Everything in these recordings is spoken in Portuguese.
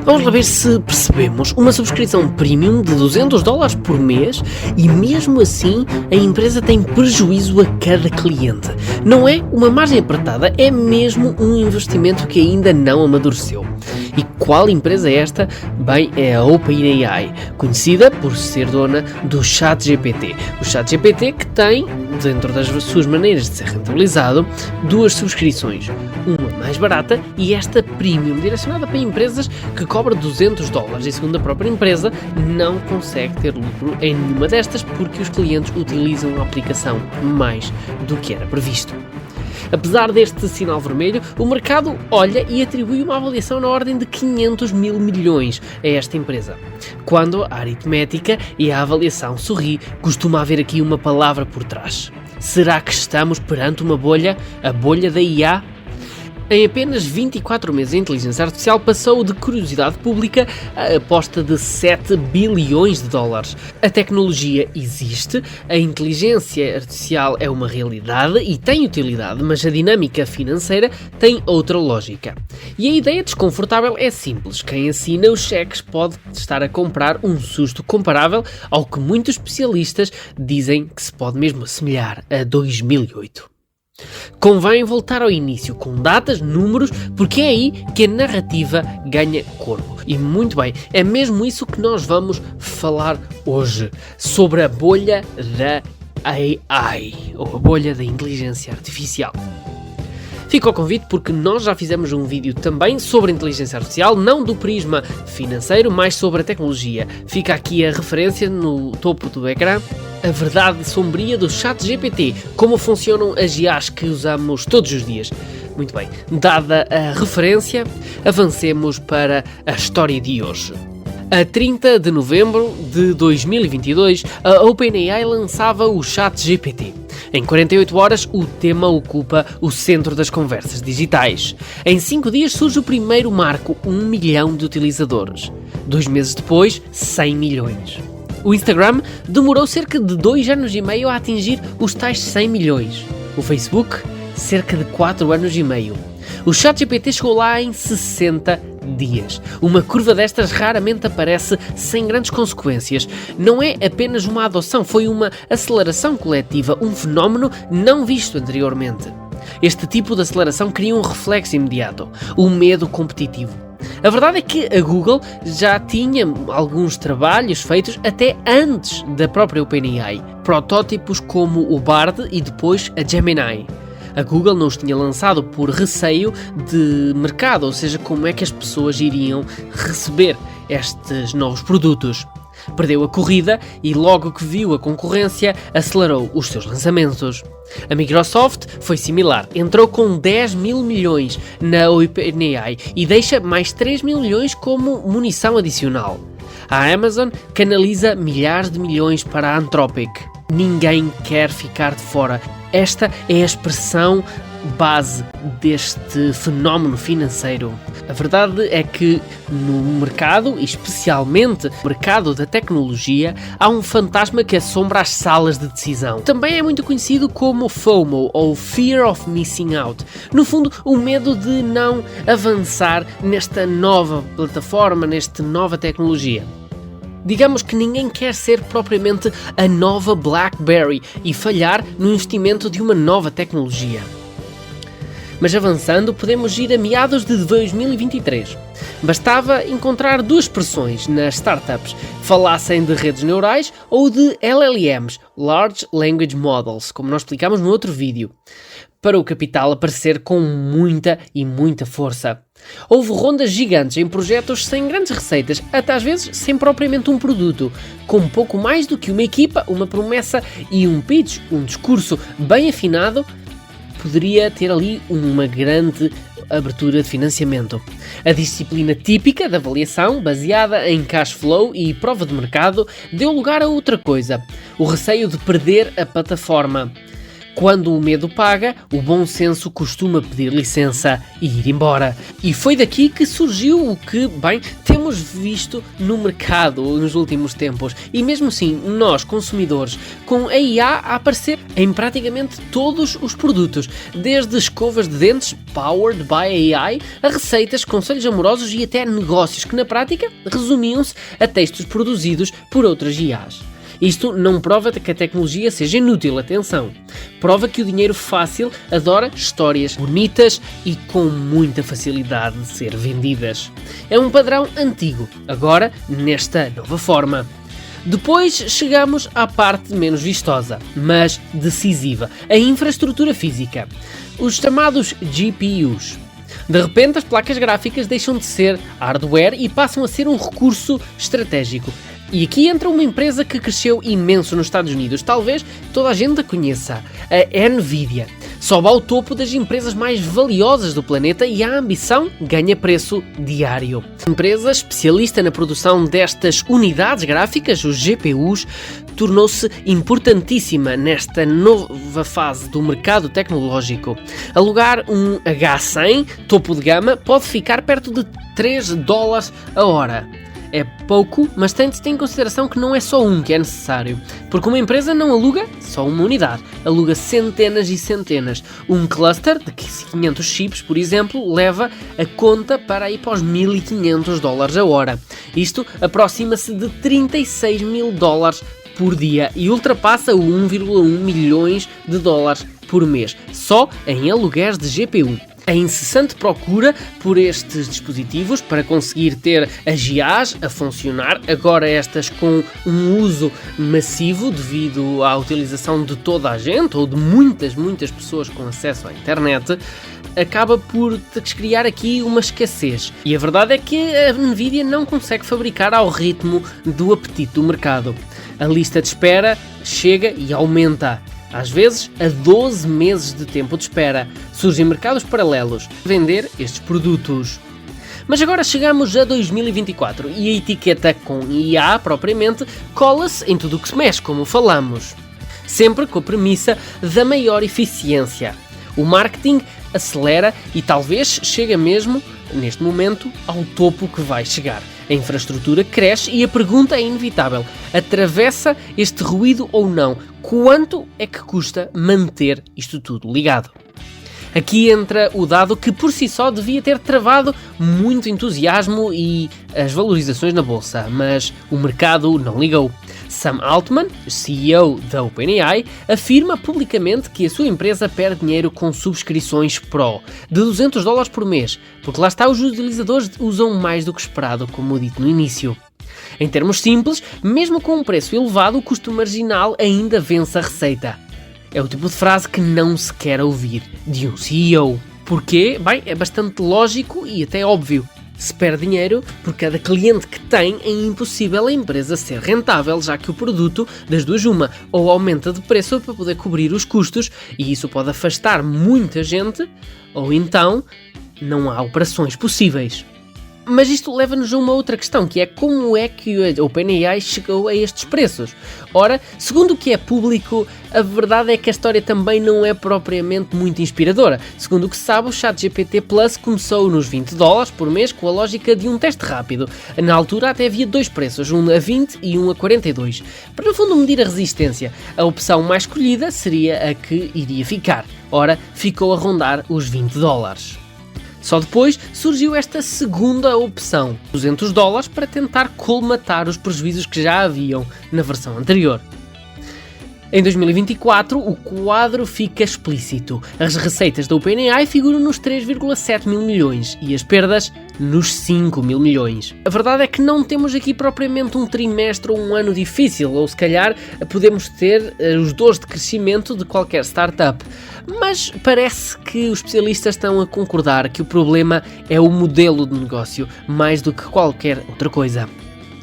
Vamos lá ver se percebemos. Uma subscrição premium de $200 por mês e mesmo assim a empresa tem prejuízo a cada cliente. Não é uma margem apertada, é mesmo um investimento que ainda não amadureceu. E qual empresa é esta? Bem, é a OpenAI, conhecida por ser dona do ChatGPT. O ChatGPT que tem, dentro das suas maneiras de ser rentabilizado, duas subscrições. Uma mais barata e esta premium, direcionada para empresas que cobra $200. E segundo a própria empresa, não consegue ter lucro em nenhuma destas porque os clientes utilizam a aplicação mais do que era previsto. Apesar deste sinal vermelho, o mercado olha e atribui uma avaliação na ordem de 500 mil milhões a esta empresa. Quando a aritmética e a avaliação sorri, costuma haver aqui uma palavra por trás. Será que estamos perante uma bolha? A bolha da IA? Em apenas 24 meses, a inteligência artificial passou de curiosidade pública a aposta de $7 bilhões. A tecnologia existe, a inteligência artificial é uma realidade e tem utilidade, mas a dinâmica financeira tem outra lógica. E a ideia desconfortável é simples. Quem assina os cheques pode estar a comprar um susto comparável ao que muitos especialistas dizem que se pode mesmo assemelhar a 2008. Convém voltar ao início, com datas, números, porque é aí que a narrativa ganha corpo. E muito bem, é mesmo isso que nós vamos falar hoje, sobre a bolha da AI, ou a bolha da inteligência artificial. Fica o convite porque nós já fizemos um vídeo também sobre inteligência artificial, não do prisma financeiro, mas sobre a tecnologia. Fica aqui a referência no topo do ecrã. A verdade sombria do ChatGPT, como funcionam as IAs que usamos todos os dias. Muito bem, dada a referência, avancemos para a história de hoje. A 30 de novembro de 2022, a OpenAI lançava o ChatGPT. Em 48 horas, o tema ocupa o centro das conversas digitais. Em 5 dias surge o primeiro marco, 1 milhão de utilizadores. 2 meses depois, 100 milhões. O Instagram demorou cerca de 2 anos e meio a atingir os tais 100 milhões. O Facebook, cerca de 4 anos e meio. O ChatGPT chegou lá em 60 dias. Uma curva destas raramente aparece sem grandes consequências. Não é apenas uma adoção, foi uma aceleração coletiva, um fenómeno não visto anteriormente. Este tipo de aceleração cria um reflexo imediato, o medo competitivo. A verdade é que a Google já tinha alguns trabalhos feitos até antes da própria OpenAI, protótipos como o Bard e depois a Gemini. A Google não os tinha lançado por receio de mercado, ou seja, como é que as pessoas iriam receber estes novos produtos. Perdeu a corrida e logo que viu a concorrência, acelerou os seus lançamentos. A Microsoft foi similar, entrou com 10 mil milhões na OpenAI e deixa mais 3 mil milhões como munição adicional. A Amazon canaliza milhares de milhões para a Anthropic. Ninguém quer ficar de fora. Esta é a expressão base deste fenómeno financeiro. A verdade é que no mercado, e especialmente no mercado da tecnologia, há um fantasma que assombra as salas de decisão. Também é muito conhecido como FOMO, ou Fear of Missing Out. No fundo, o medo de não avançar nesta nova plataforma, nesta nova tecnologia. Digamos que ninguém quer ser propriamente a nova BlackBerry e falhar no investimento de uma nova tecnologia. Mas avançando, podemos ir a meados de 2023. Bastava encontrar duas expressões nas startups, falassem de redes neurais ou de LLMs, Large Language Models, como nós explicámos no outro vídeo, para o capital aparecer com muita força. Houve rondas gigantes em projetos sem grandes receitas, até às vezes sem propriamente um produto, com pouco mais do que uma equipa, uma promessa e um pitch, um discurso bem afinado, poderia ter ali uma grande abertura de financiamento. A disciplina típica da avaliação, baseada em cash flow e prova de mercado, deu lugar a outra coisa, o receio de perder a plataforma. Quando o medo paga, o bom senso costuma pedir licença e ir embora. E foi daqui que surgiu o que, bem, temos visto no mercado nos últimos tempos. E mesmo assim, nós, consumidores, com a IA a aparecer em praticamente todos os produtos, desde escovas de dentes powered by AI, a receitas, conselhos amorosos e até negócios que na prática resumiam-se a textos produzidos por outras IAs. Isto não prova que a tecnologia seja inútil, atenção. Prova que o dinheiro fácil adora histórias bonitas e com muita facilidade de ser vendidas. É um padrão antigo, agora nesta nova forma. Depois chegamos à parte menos vistosa, mas decisiva, a infraestrutura física. Os chamados GPUs. De repente, as placas gráficas deixam de ser hardware e passam a ser um recurso estratégico. E aqui entra uma empresa que cresceu imenso nos Estados Unidos, talvez toda a gente a conheça, a Nvidia. Sobe ao topo das empresas mais valiosas do planeta e a ambição ganha preço diário. A empresa especialista na produção destas unidades gráficas, os GPUs, tornou-se importantíssima nesta nova fase do mercado tecnológico. Alugar um H100 topo de gama pode ficar perto de $3 a hora. É pouco, mas tem-se em consideração que não é só um que é necessário, porque uma empresa não aluga só uma unidade, aluga centenas e centenas. Um cluster de 500 chips, por exemplo, leva a conta para ir para os $1.500 a hora. Isto aproxima-se de $36 mil por dia e ultrapassa o 1,1 milhões de dólares por mês, só em aluguéis de GPU. A incessante procura por estes dispositivos para conseguir ter as IAs a funcionar, agora estas com um uso massivo devido à utilização de toda a gente ou de muitas pessoas com acesso à internet, acaba por criar aqui uma escassez. E a verdade é que a Nvidia não consegue fabricar ao ritmo do apetite do mercado. A lista de espera chega e aumenta. Às vezes, a 12 meses de tempo de espera. Surgem mercados paralelos a vender estes produtos. Mas agora chegamos a 2024 e a etiqueta com IA propriamente cola-se em tudo o que se mexe, como falamos. Sempre com a premissa da maior eficiência. O marketing acelera e talvez chega mesmo, neste momento, ao topo que vai chegar. A infraestrutura cresce e a pergunta é inevitável. Atravessa este ruído ou não? Quanto é que custa manter isto tudo ligado? Aqui entra o dado que por si só devia ter travado muito entusiasmo e as valorizações na bolsa, mas o mercado não ligou. Sam Altman, CEO da OpenAI, afirma publicamente que a sua empresa perde dinheiro com subscrições Pro de $200 por mês, porque lá está, os utilizadores usam mais do que esperado, como dito no início. Em termos simples, mesmo com um preço elevado, o custo marginal ainda vence a receita. É o tipo de frase que não se quer ouvir de um CEO. Porquê? Bem, é bastante lógico e até óbvio. Se perde dinheiro por cada cliente que tem, é impossível a empresa ser rentável, já que o produto, das duas uma, ou aumenta de preço para poder cobrir os custos, e isso pode afastar muita gente, ou então não há operações possíveis. Mas isto leva-nos a uma outra questão, que é como é que a OpenAI chegou a estes preços? Ora, segundo o que é público, a verdade é que a história também não é propriamente muito inspiradora. Segundo o que se sabe, o ChatGPT Plus começou nos $20 por mês com a lógica de um teste rápido. Na altura até havia dois preços, um a 20 e um a 42. Para no fundo medir a resistência, a opção mais escolhida seria a que iria ficar. Ora, ficou a rondar os $20. Só depois surgiu esta segunda opção, $200 para tentar colmatar os prejuízos que já haviam na versão anterior. Em 2024, o quadro fica explícito. As receitas da OpenAI figuram nos 3,7 mil milhões e as perdas nos 5 mil milhões. A verdade é que não temos aqui propriamente um trimestre ou um ano difícil, ou se calhar podemos ter os dores de crescimento de qualquer startup. Mas parece que os especialistas estão a concordar que o problema é o modelo de negócio, mais do que qualquer outra coisa.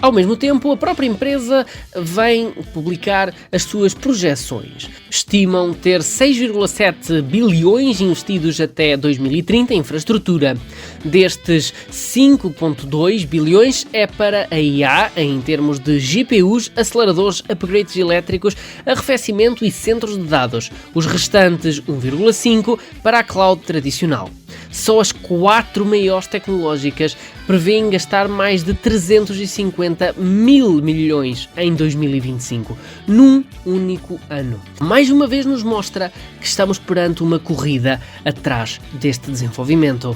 Ao mesmo tempo, a própria empresa vem publicar as suas projeções. Estimam ter 6,7 bilhões investidos até 2030 em infraestrutura. Destes, 5,2 bilhões é para a IA, em termos de GPUs, aceleradores, upgrades elétricos, arrefecimento e centros de dados. Os restantes, 1,5 para a cloud tradicional. Só as 4 maiores tecnológicas prevêem gastar mais de 350 mil milhões em 2025, num único ano. Mais uma vez nos mostra que estamos perante uma corrida atrás deste desenvolvimento.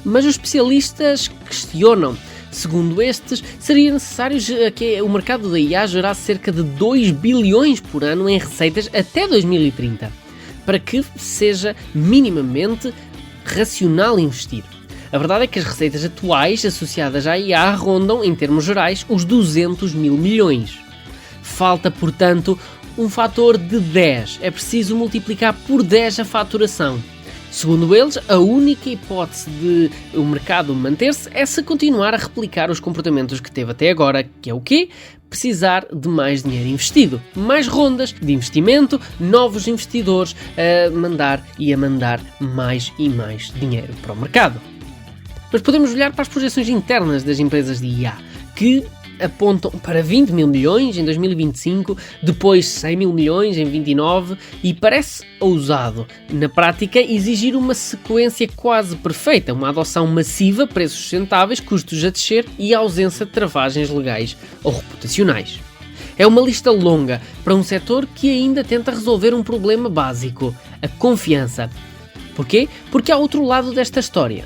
Mas os especialistas questionam. Segundo estes, seria necessário que o mercado da IA gerasse cerca de 2 bilhões por ano em receitas até 2030, para que seja minimamente racional investir. A verdade é que as receitas atuais associadas à IA rondam, em termos gerais, os 200 mil milhões. Falta, portanto, um fator de 10. É preciso multiplicar por 10 a faturação. Segundo eles, a única hipótese de o mercado manter-se é se continuar a replicar os comportamentos que teve até agora, que é o quê? Precisar de mais dinheiro investido, mais rondas de investimento, novos investidores a mandar mais e mais dinheiro para o mercado. Mas podemos olhar para as projeções internas das empresas de IA, que apontam para 20 mil milhões em 2025, depois 100 mil milhões em 2029 e parece ousado, na prática, exigir uma sequência quase perfeita, uma adoção massiva, preços sustentáveis, custos a descer e ausência de travagens legais ou reputacionais. É uma lista longa para um setor que ainda tenta resolver um problema básico, a confiança. Porquê? Porque há outro lado desta história.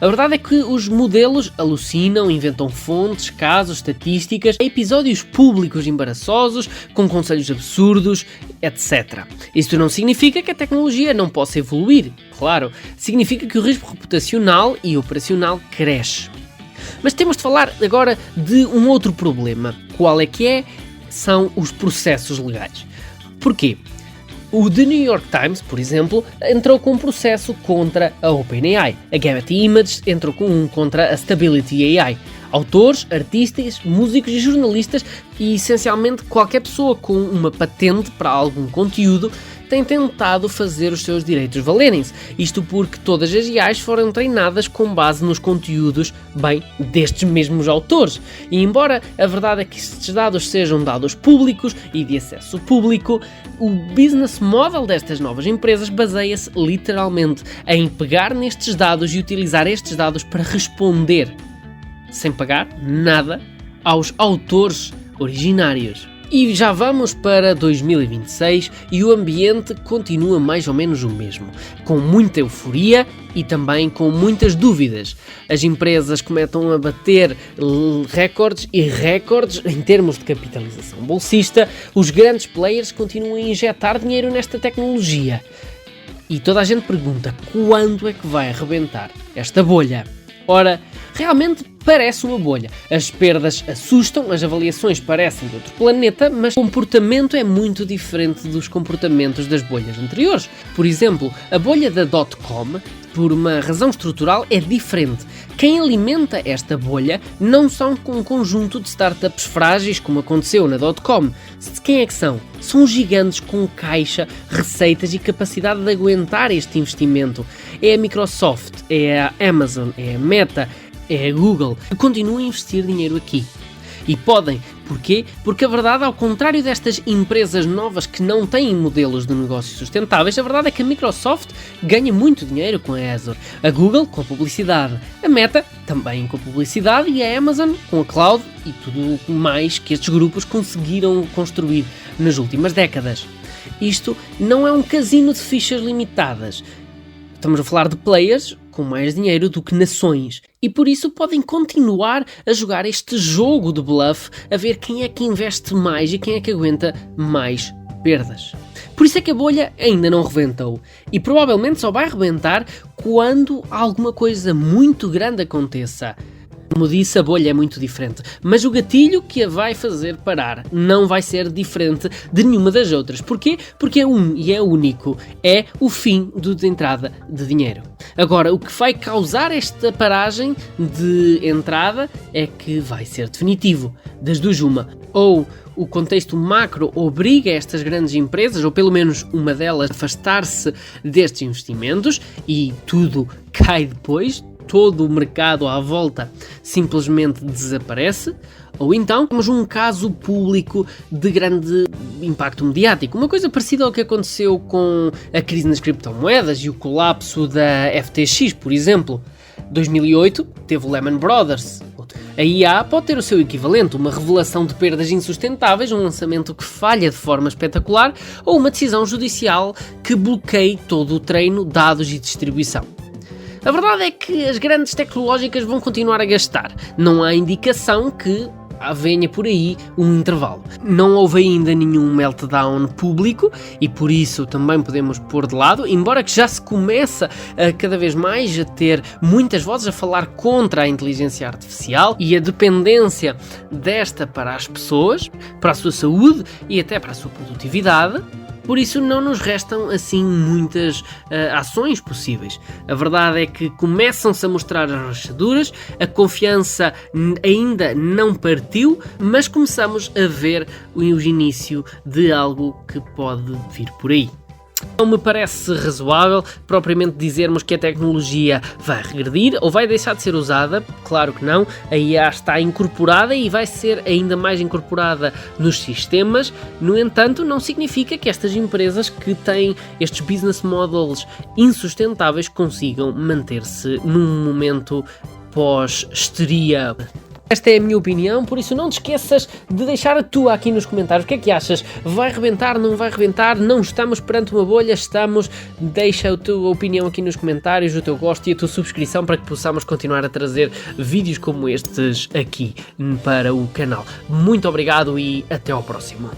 A verdade é que os modelos alucinam, inventam fontes, casos, estatísticas, episódios públicos embaraçosos, com conselhos absurdos, etc. Isto não significa que a tecnologia não possa evoluir, claro. Significa que o risco reputacional e operacional cresce. Mas temos de falar agora de um outro problema. Qual é que é? São os processos legais. Porquê? O The New York Times, por exemplo, entrou com um processo contra a OpenAI. A Getty Images entrou com um contra a Stability AI. Autores, artistas, músicos e jornalistas e, essencialmente, qualquer pessoa com uma patente para algum conteúdo tem tentado fazer os seus direitos valerem-se. Isto porque todas as IAs foram treinadas com base nos conteúdos, destes mesmos autores. E embora a verdade é que estes dados sejam dados públicos e de acesso público, o business model destas novas empresas baseia-se literalmente em pegar nestes dados e utilizar estes dados para responder, sem pagar nada, aos autores originários. E já vamos para 2026 e o ambiente continua mais ou menos o mesmo, com muita euforia e também com muitas dúvidas. As empresas começam a bater recordes e recordes em termos de capitalização bolsista, os grandes players continuam a injetar dinheiro nesta tecnologia. E toda a gente pergunta, quando é que vai arrebentar esta bolha? Ora, realmente parece uma bolha. As perdas assustam, as avaliações parecem de outro planeta, mas o comportamento é muito diferente dos comportamentos das bolhas anteriores. Por exemplo, a bolha da .com, por uma razão estrutural, é diferente. Quem alimenta esta bolha não são um conjunto de startups frágeis, como aconteceu na .com. Quem é que são? São gigantes com caixa, receitas e capacidade de aguentar este investimento. É a Microsoft, é a Amazon, é a Meta, é a Google, que continuam a investir dinheiro aqui. E podem. Porquê? Porque a verdade, ao contrário destas empresas novas que não têm modelos de negócio sustentáveis, a verdade é que a Microsoft ganha muito dinheiro com a Azure, a Google com a publicidade, a Meta também com a publicidade e a Amazon com a cloud e tudo mais que estes grupos conseguiram construir nas últimas décadas. Isto não é um casino de fichas limitadas. Estamos a falar de players com mais dinheiro do que nações. E por isso podem continuar a jogar este jogo de bluff, a ver quem é que investe mais e quem é que aguenta mais perdas. Por isso é que a bolha ainda não rebentou. E provavelmente só vai rebentar quando alguma coisa muito grande aconteça. Como disse, a bolha é muito diferente, mas o gatilho que a vai fazer parar não vai ser diferente de nenhuma das outras. Porquê? Porque é e é único. É o fim de entrada de dinheiro. Agora, o que vai causar esta paragem de entrada é que vai ser definitivo. Das duas, uma. Ou o contexto macro obriga estas grandes empresas, ou pelo menos uma delas, a afastar-se destes investimentos e tudo cai depois. Todo o mercado à volta simplesmente desaparece, ou então temos um caso público de grande impacto mediático. Uma coisa parecida ao que aconteceu com a crise nas criptomoedas e o colapso da FTX, por exemplo. 2008 teve o Lehman Brothers. A IA pode ter o seu equivalente, uma revelação de perdas insustentáveis, um lançamento que falha de forma espetacular ou uma decisão judicial que bloqueie todo o treino, dados e distribuição. A verdade é que as grandes tecnológicas vão continuar a gastar. Não há indicação que venha por aí um intervalo. Não houve ainda nenhum meltdown público e por isso também podemos pôr de lado, embora que já se começa a cada vez mais a ter muitas vozes a falar contra a inteligência artificial e a dependência desta para as pessoas, para a sua saúde e até para a sua produtividade. Por isso não nos restam assim muitas ações possíveis. A verdade é que começam-se a mostrar as rachaduras, a confiança ainda não partiu, mas começamos a ver o início de algo que pode vir por aí. Não me parece razoável propriamente dizermos que a tecnologia vai regredir ou vai deixar de ser usada. Claro que não, a IA está incorporada e vai ser ainda mais incorporada nos sistemas. No entanto, não significa que estas empresas que têm estes business models insustentáveis consigam manter-se num momento pós-histeria. Esta é a minha opinião, por isso não te esqueças de deixar a tua aqui nos comentários. O que é que achas? Vai rebentar? Não vai rebentar? Não estamos perante uma bolha? Estamos? Deixa a tua opinião aqui nos comentários, o teu gosto e a tua subscrição para que possamos continuar a trazer vídeos como estes aqui para o canal. Muito obrigado e até ao próximo.